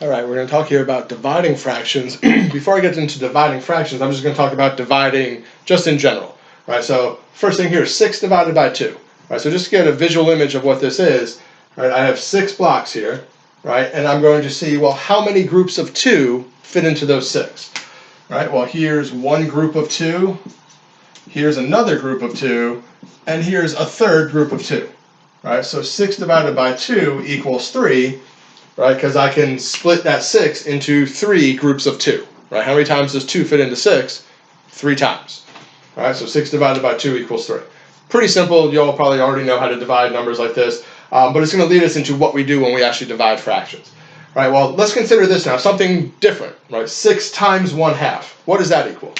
All right, we're going to talk here about dividing fractions. Before I get into dividing fractions, I'm just going to talk about dividing just in general. All right, so first thing here, 6 divided by 2. All right, so just to get a visual image of what this is, all right, I have 6 blocks here, right, and I'm going to see, well, how many groups of 2 fit into those 6? All right, well, here's one group of 2, here's another group of 2, and here's a third group of 2. All right, so 6 divided by 2 equals 3. Right, because I can split that 6 into 3 groups of 2. Right, how many times does 2 fit into 6? 3 times. All right, so 6 divided by 2 equals 3. Pretty simple. You all probably already know how to divide numbers like this, but it's going to lead us into what we do when we actually divide fractions. All right, well, let's consider this now, something different. Right, 6 times 1/2. What does that equal?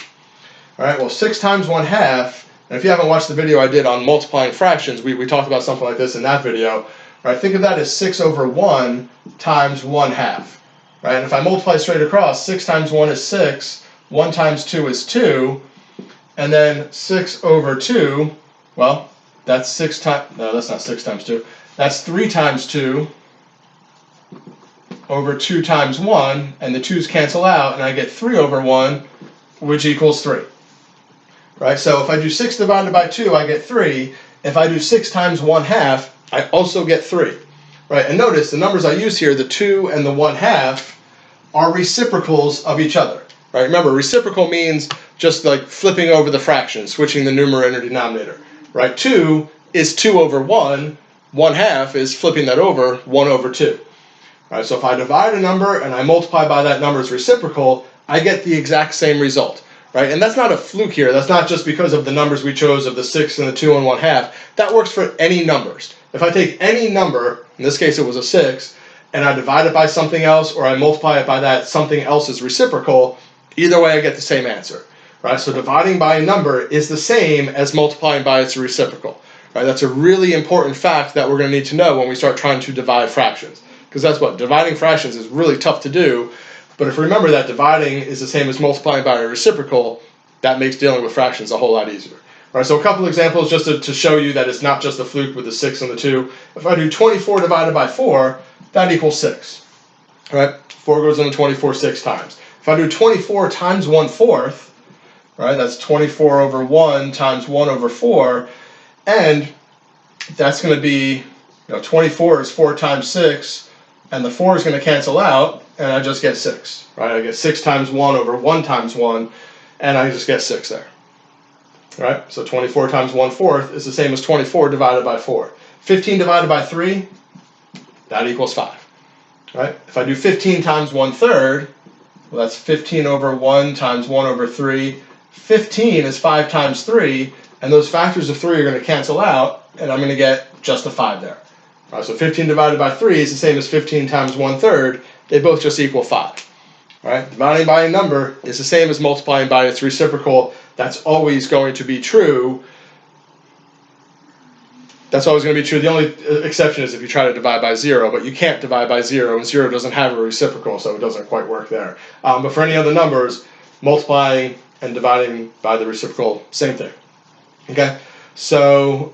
All right, well, 6 times 1/2, and if you haven't watched the video I did on multiplying fractions, we talked about something like this in that video. Right, think of that as 6 over 1 times 1/2. Right, and if I multiply straight across, 6 times 1 is 6, 1 times 2 is 2, and then 6 over 2, well, that's 6 times, no, that's not 6 times 2, that's 3 times 2 over 2 times 1, and the 2's cancel out, and I get 3 over 1, which equals 3. Right, so if I do 6 divided by 2, I get 3. If I do 6 times 1/2, I also get 3, right? And notice the numbers I use here, the 2 and the 1/2, are reciprocals of each other, right? Remember, reciprocal means just like flipping over the fraction, switching the numerator and denominator, right? 2 is 2 over 1, 1/2 is flipping that over, 1 over 2. Right, so if I divide a number and I multiply by that number's reciprocal, I get the exact same result. Right, and that's not a fluke here. That's not just because of the numbers we chose of the 6 and the 2 and 1/2. That works for any numbers. If I take any number, in this case it was a 6, and I divide it by something else, or I multiply it by that something else's reciprocal, either way I get the same answer. Right, so dividing by a number is the same as multiplying by its reciprocal. Right, that's a really important fact that we're going to need to know when we start trying to divide fractions. Because that's what, dividing fractions is really tough to do. But if we remember that dividing is the same as multiplying by a reciprocal, that makes dealing with fractions a whole lot easier. All right, so a couple examples just to show you that it's not just a fluke with the 6 and the 2. If I do 24 divided by 4, that equals 6. All right, 4 goes into 24 6 times. If I do 24 times 1/4, right, that's 24 over 1 times 1 over 4, and that's going to be, 24 is 4 times 6, and the 4 is going to cancel out, and I just get 6, right? I get 6 times 1 over 1 times 1, and I just get 6 there, right? So 24 times 1/4 is the same as 24 divided by 4. 15 divided by 3, that equals 5, right? If I do 15 times 1/3, well, that's 15 over 1 times 1 over 3. 15 is 5 times 3, and those factors of 3 are going to cancel out, and I'm going to get just a 5 there. All right, so 15 divided by 3 is the same as 15 times 1/3. They both just equal 5. All right, dividing by a number is the same as multiplying by its reciprocal. That's always going to be true. That's always going to be true. The only exception is if you try to divide by 0, but you can't divide by 0, and 0 doesn't have a reciprocal, so it doesn't quite work there. But for any other numbers, multiplying and dividing by the reciprocal, same thing. Okay, so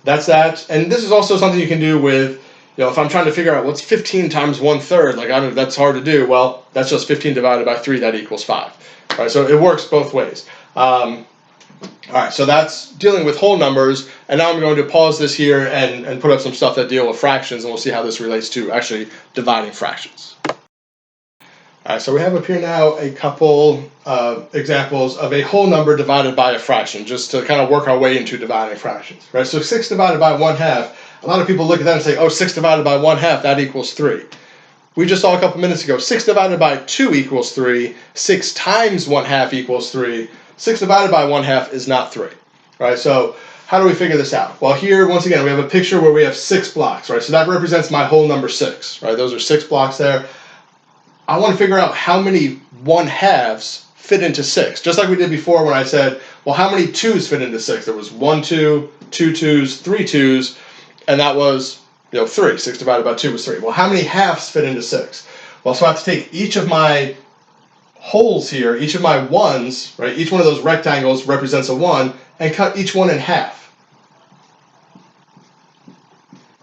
that's that. And this is also something you can do with, if I'm trying to figure out what's 15 times 1/3, like that's hard to do. Well, that's just 15 divided by 3, that equals 5. All right, so it works both ways. All right, so that's dealing with whole numbers, and now I'm going to pause this here and put up some stuff that deal with fractions, and we'll see how this relates to actually dividing fractions. All right, so we have up here now a couple examples of a whole number divided by a fraction, just to kind of work our way into dividing fractions. Right, so 6 divided by 1/2. A lot of people look at that and say, oh, 6 divided by 1/2, that equals 3. We just saw a couple minutes ago, 6 divided by 2 equals 3. 6 times 1/2 equals 3. 6 divided by 1/2 is not 3. Right, so how do we figure this out? Well, here, once again, we have a picture where we have 6 blocks. Right, so that represents my whole number 6. Right, those are 6 blocks there. I want to figure out how many 1/2s fit into 6. Just like we did before when I said, well, how many 2's fit into 6? There was 1 2, 2 2's, 3 2's, and that was 3. 6 divided by 2 was 3. Well, how many halves fit into 6? Well, so I have to take each of my holes here, each of my 1's, right? Each one of those rectangles represents a 1, and cut each one in half.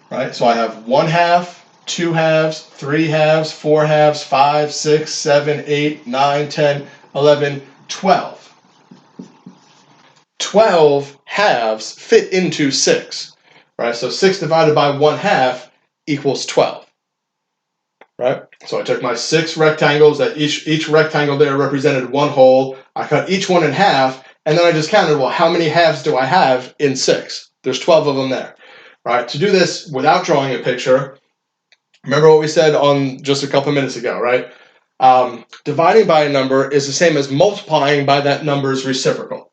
Right? So I have 1/2, 2 halves, 3 halves, 4 halves, 5, 6, 7, 8, 9, 10, 11, 12. 12 halves fit into 6, right? So 6 divided by 1/2 equals 12, right? So I took my 6 rectangles, that each rectangle there represented one whole. I cut each one in half, and then I just counted, well, how many halves do I have in 6? There's 12 of them there, right? To do this without drawing a picture, remember what we said on just a couple minutes ago, right? Dividing by a number is the same as multiplying by that number's reciprocal,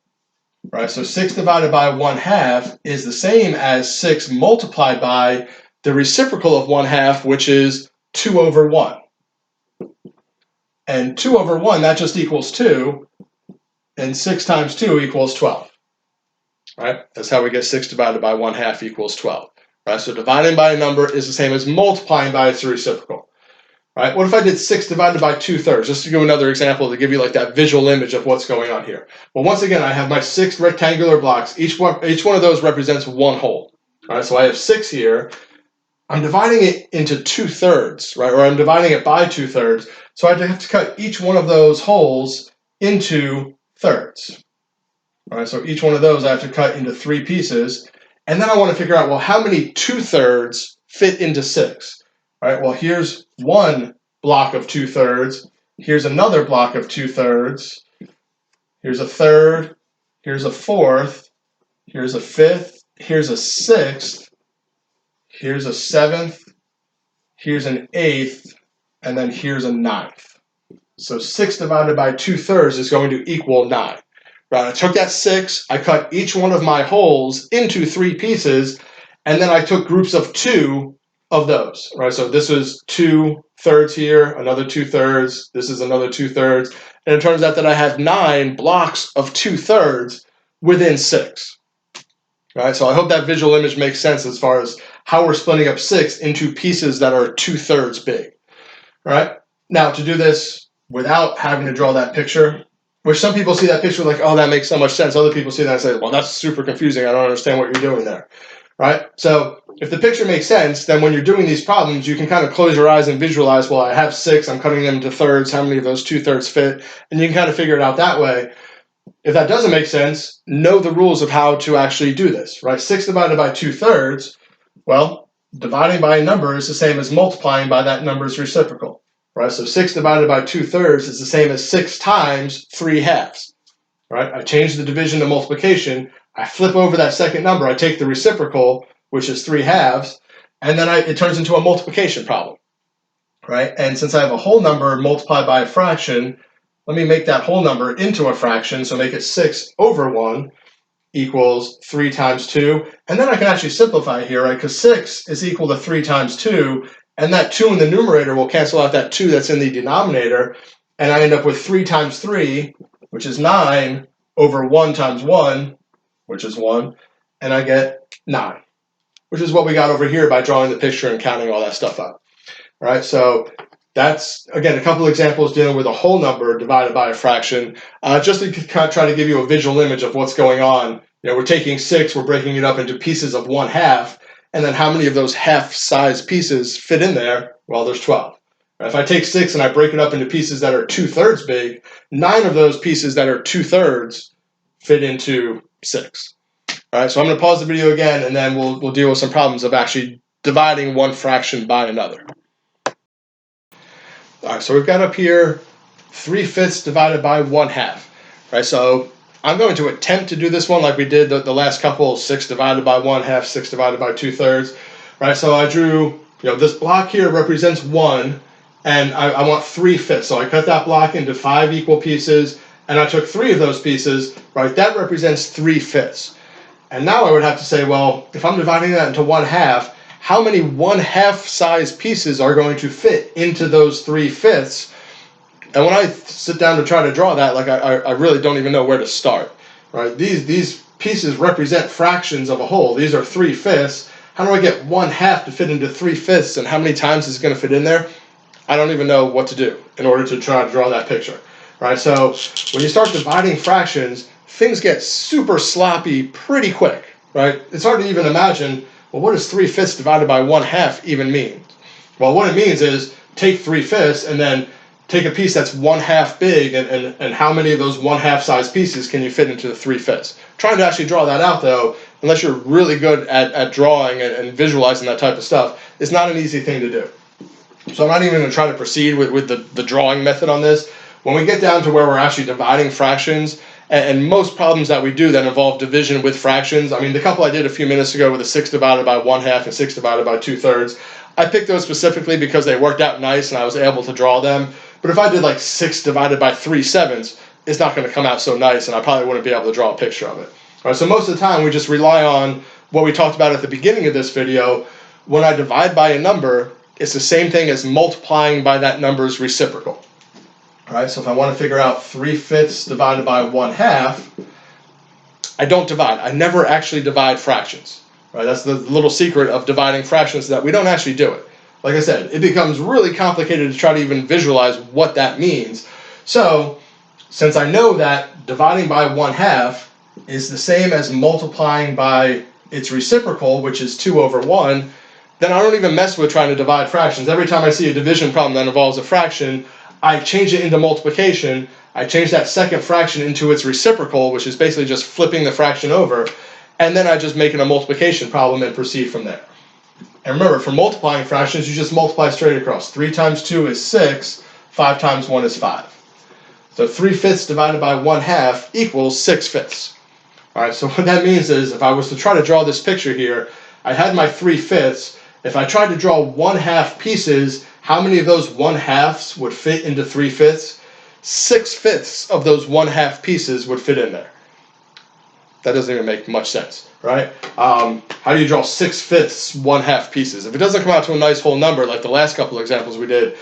right? So 6 divided by 1/2 is the same as 6 multiplied by the reciprocal of 1/2, which is 2 over 1. And 2 over 1, that just equals 2, and 6 times 2 equals 12, right? That's how we get 6 divided by 1/2 equals 12, right? So dividing by a number is the same as multiplying by its reciprocal, right? What if I did 6 divided by 2/3? Just to give another example to give you like that visual image of what's going on here. Well, once again, I have my 6 rectangular blocks. Each one of those represents one whole, right? So I have 6 here. I'm dividing it into 2/3, right? Or I'm dividing it by 2/3. So I have to cut each one of those holes into thirds, right? So each one of those I have to cut into 3 pieces. And then I want to figure out, well, how many 2/3 fit into 6? Right, well, here's one block of 2/3. Here's another block of 2/3. Here's a third. Here's a fourth. Here's a fifth. Here's a sixth. Here's a seventh. Here's an eighth. And then here's a ninth. So 6 divided by 2/3 is going to equal 9. Right, I took that 6. I cut each one of my holes into 3 pieces. And then I took groups of 2 of those, right? So this was 2/3 here, another 2/3, this is another 2/3, and it turns out that I have 9 blocks of 2/3 within 6, right? So I hope that visual image makes sense as far as how we're splitting up 6 into pieces that are 2/3 big, right? Now, to do this without having to draw that picture, which some people see that picture like, oh, that makes so much sense. Other people see that and say, well, that's super confusing. I don't understand what you're doing there, right? So if the picture makes sense, then when you're doing these problems, you can kind of close your eyes and visualize, well, I have 6, I'm cutting them into thirds, how many of those 2/3 fit, and you can kind of figure it out that way. If that doesn't make sense, know the rules of how to actually do this, right? 6 divided by 2/3, well, dividing by a number is the same as multiplying by that number's reciprocal, right? So 6 divided by 2/3 is the same as 6 times 3 halves, right? I change the division to multiplication, I flip over that second number, I take the reciprocal, which is 3 halves, and then it turns into a multiplication problem, right? And since I have a whole number multiplied by a fraction, let me make that whole number into a fraction, so make it 6 over 1 equals 3 times 2, and then I can actually simplify here, right? Because 6 is equal to 3 times 2, and that 2 in the numerator will cancel out that 2 that's in the denominator, and I end up with 3 times 3, which is 9, over 1 times 1, which is 1, and I get 9. Which is what we got over here by drawing the picture and counting all that stuff up, right? So that's, again, a couple examples dealing with a whole number divided by a fraction, just to kind of try to give you a visual image of what's going on. You know, we're taking 6, we're breaking it up into pieces of 1/2, and then how many of those half-size pieces fit in there? Well, there's 12. If I take 6 and I break it up into pieces that are 2/3 big, 9 of those pieces that are 2/3 fit into 6. All right, so I'm going to pause the video again, and then we'll deal with some problems of actually dividing one fraction by another. All right, so we've got up here 3/5 divided by 1/2. Right, so I'm going to attempt to do this one like we did the last couple, 6 divided by 1/2, 6 divided by 2/3. Right, so I drew, this block here represents 1, and I want 3/5. So I cut that block into 5 equal pieces, and I took 3 of those pieces. Right, that represents 3/5. And now I would have to say, well, if I'm dividing that into 1/2, how many 1/2 size pieces are going to fit into those 3/5? And when I sit down to try to draw that, like I really don't even know where to start, right? These pieces represent fractions of a whole. These are 3/5. How do I get 1/2 to fit into 3/5, and how many times is it going to fit in there? I don't even know what to do in order to try to draw that picture, right? So when you start dividing fractions, things get super sloppy pretty quick, right? It's hard to even imagine, well, what does 3/5 divided by 1/2 even mean? Well, what it means is take 3/5 and then take a piece that's 1/2 big, and how many of those 1/2 size pieces can you fit into the 3/5? Trying to actually draw that out, though, unless you're really good at drawing and visualizing that type of stuff, is not an easy thing to do. So I'm not even going to try to proceed with the drawing method on this. When we get down to where we're actually dividing fractions, and most problems that we do that involve division with fractions, I mean, the couple I did a few minutes ago with a 6 divided by 1/2 and 6 divided by 2/3, I picked those specifically because they worked out nice and I was able to draw them. But if I did like 6 divided by 3/7, it's not going to come out so nice, and I probably wouldn't be able to draw a picture of it. All right, so most of the time we just rely on what we talked about at the beginning of this video. When I divide by a number, it's the same thing as multiplying by that number's reciprocal. All right, so if I want to figure out 3/5 divided by 1/2, I don't divide. I never actually divide fractions. Right, that's the little secret of dividing fractions, that we don't actually do it. Like I said, it becomes really complicated to try to even visualize what that means. So, since I know that dividing by 1/2 is the same as multiplying by its reciprocal, which is 2/1, then I don't even mess with trying to divide fractions. Every time I see a division problem that involves a fraction, I change it into multiplication. I change that second fraction into its reciprocal, which is basically just flipping the fraction over, and then I just make it a multiplication problem and proceed from there. And remember, for multiplying fractions, you just multiply straight across. 3 times 2 is 6, 5 times 1 is 5. So 3/5 divided by 1/2 equals 6/5. All right, so what that means is, if I was to try to draw this picture here, I had my 3/5. If I tried to draw 1/2 pieces, how many of those 1/2s would fit into 3/5? 6/5 of those 1/2 pieces would fit in there. That doesn't even make much sense, right? How do you draw 6/5 1/2 pieces? If it doesn't come out to a nice whole number like the last couple of examples we did,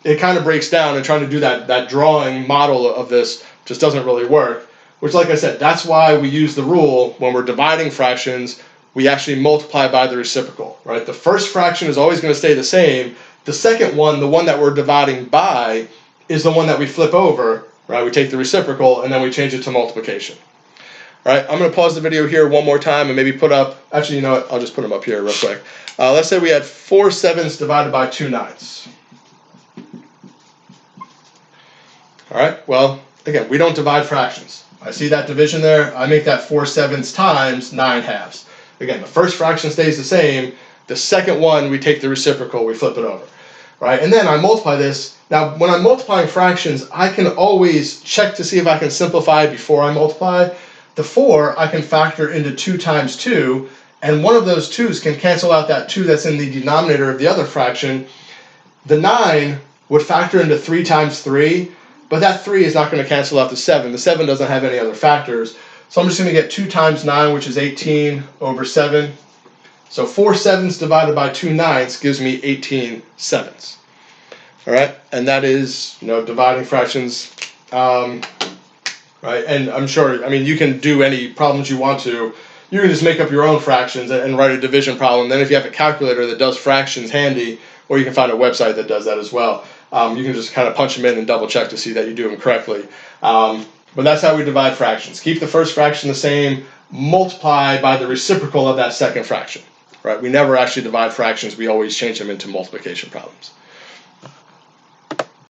it kind of breaks down, and trying to do that drawing model of this just doesn't really work. Which, like I said, that's why we use the rule when we're dividing fractions. We actually multiply by the reciprocal, right? The first fraction is always going to stay the same. The second one, the one that we're dividing by, is the one that we flip over, right? We take the reciprocal and then we change it to multiplication. All right, I'm going to pause the video here one more time and maybe put up, actually, you know what, I'll just put them up here real quick. Let's say we had 4/7 divided by 2/9. All right, well, again, we don't divide fractions. I see that division there. I make that 4/7 times 9/2. Again, the first fraction stays the same. The second one, we take the reciprocal, we flip it over. Right, and then I multiply this. Now, when I'm multiplying fractions, I can always check to see if I can simplify before I multiply. The 4 I can factor into 2 times 2, and one of those 2's can cancel out that 2 that's in the denominator of the other fraction. The 9 would factor into 3 times 3, but that 3 is not going to cancel out the 7. The 7 doesn't have any other factors. So I'm just going to get 2 times 9, which is 18 over 7. So 4/7 divided by 2/9 gives me 18/7. All right, and that is, dividing fractions. Right, and I'm sure, I mean, you can do any problems you want to. You can just make up your own fractions and write a division problem. Then if you have a calculator that does fractions handy, or you can find a website that does that as well, you can just kind of punch them in and double check to see that you do them correctly. But that's how we divide fractions. Keep the first fraction the same, multiply by the reciprocal of that second fraction. Right, we never actually divide fractions, we always change them into multiplication problems.